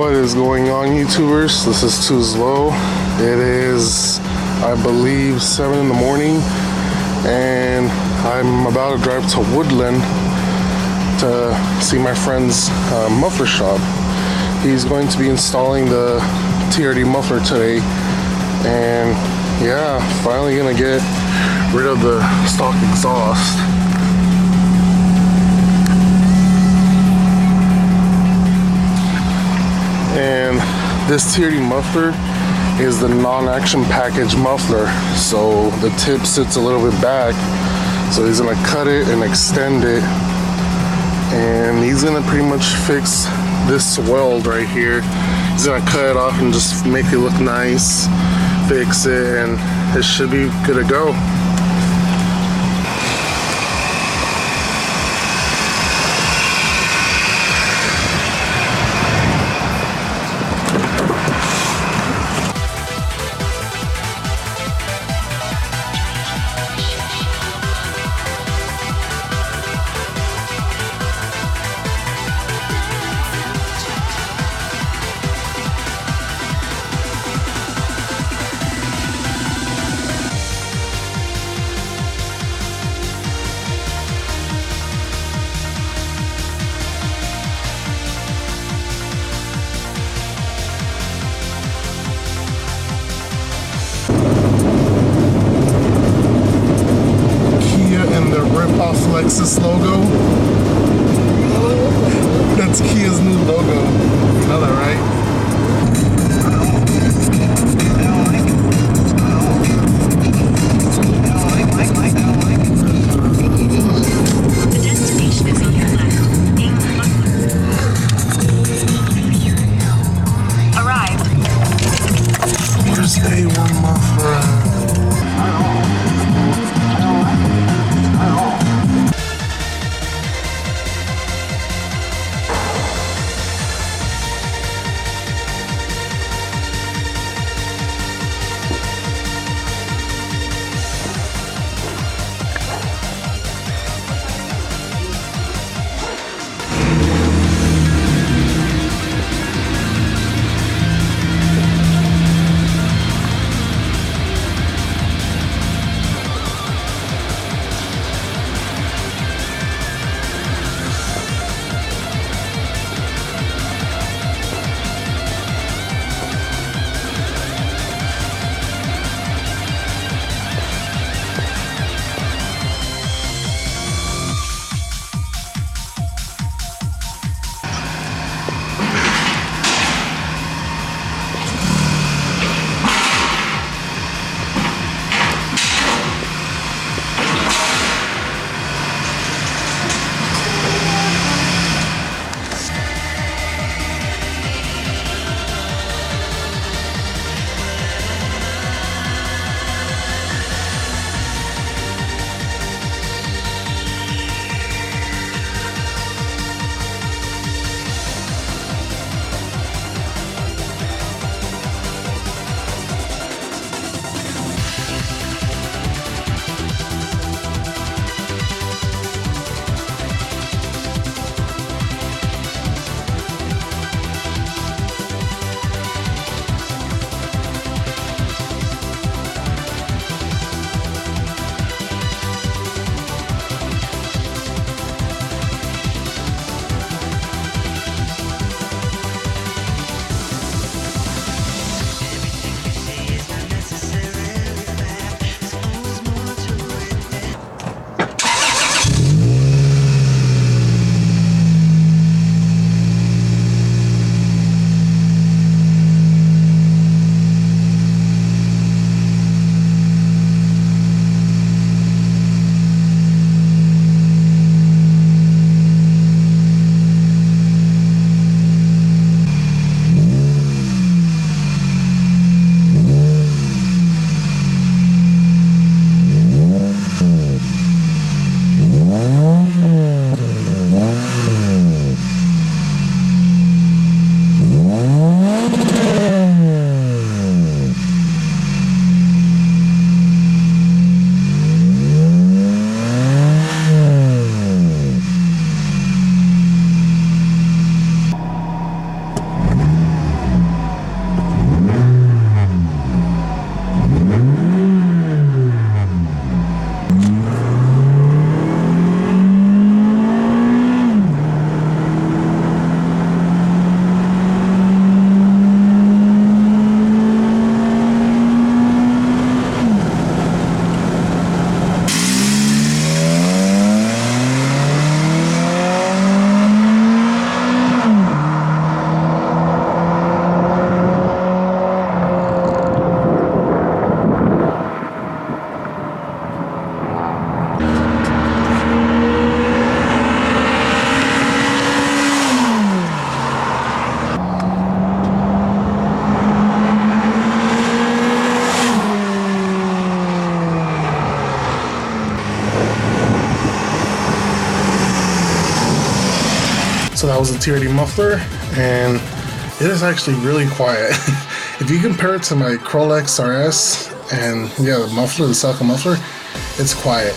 What is going on, YouTubers? This is Two's Low. It is, I believe, 7 in the morning, and I'm about to drive to Woodland to see my friend's muffler shop. He's going to be installing the TRD muffler today, and yeah, finally gonna get rid of the stock exhaust. And this TRD muffler is the non-action package muffler, so the tip sits a little bit back, so he's gonna cut it and extend it, and he's gonna pretty much fix this weld right here. He's gonna cut it off and just make it look nice, fix it, and it should be good to go. Lexus logo. That's Kia's new logo. You know that, right? The destination is on your left. Arrived. Where's A1 Muffler? So that was the TRD muffler, and it is actually really quiet. If you compare it to my Crolex RS and yeah, the muffler, the Celica muffler, it's quiet.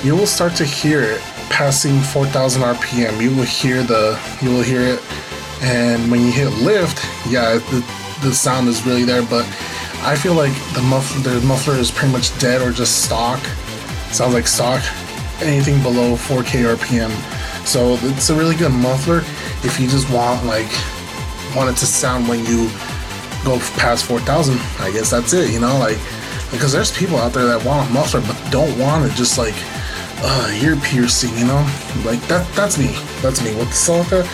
You will start to hear it passing 4,000 RPM. You will hear it, and when you hit lift, yeah, the sound is really there. But I feel like the muffler is pretty much dead or just stock. Sounds like stock. Anything below 4K RPM. So it's a really good muffler if you just want it to sound when you go past 4,000. I guess that's it, you know, like, because there's people out there that want a muffler but don't want it just like ear piercing, you know, like that's me with the Celica.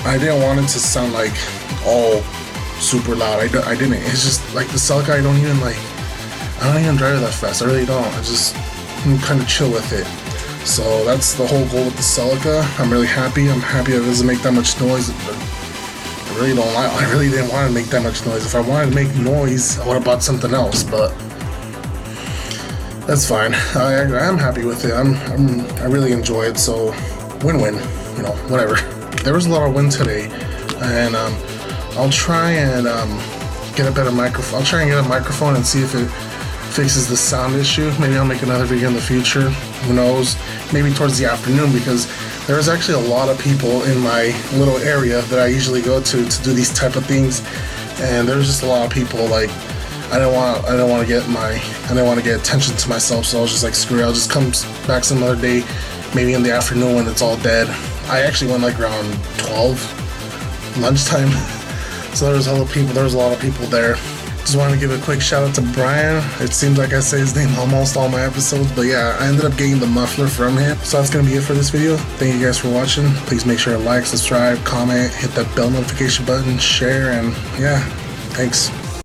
I didn't want it to sound like all super loud. I didn't. It's just like the Celica, I don't even drive it that fast. I really don't. I'm kind of chill with it. So that's the whole goal with the Celica. I'm really happy. I'm happy it doesn't make that much noise. I really didn't want to make that much noise. If I wanted to make noise, I would have bought something else, but that's fine. I'm happy with it. I really enjoy it. So win-win, you know, whatever. There was a lot of wind today, and I'll try and get a better microphone. I'll try and get a microphone and see if it fixes the sound issue. Maybe I'll make another video in the future. Who knows? Maybe towards the afternoon, because there was actually a lot of people in my little area that I usually go to do these type of things, and there was just a lot of people. Like, I didn't want to get attention to myself, so I was just like, screw it, I'll just come back some other day, maybe in the afternoon when it's all dead. I actually went like around 12 lunchtime. So there was a lot of people there. Just wanted to give a quick shout out to Brian. It seems like I say his name almost all my episodes, but yeah, I ended up getting the muffler from him. So that's gonna be it for this video. Thank you guys for watching. Please make sure to like, subscribe, comment, hit that bell notification button, share, and yeah, thanks.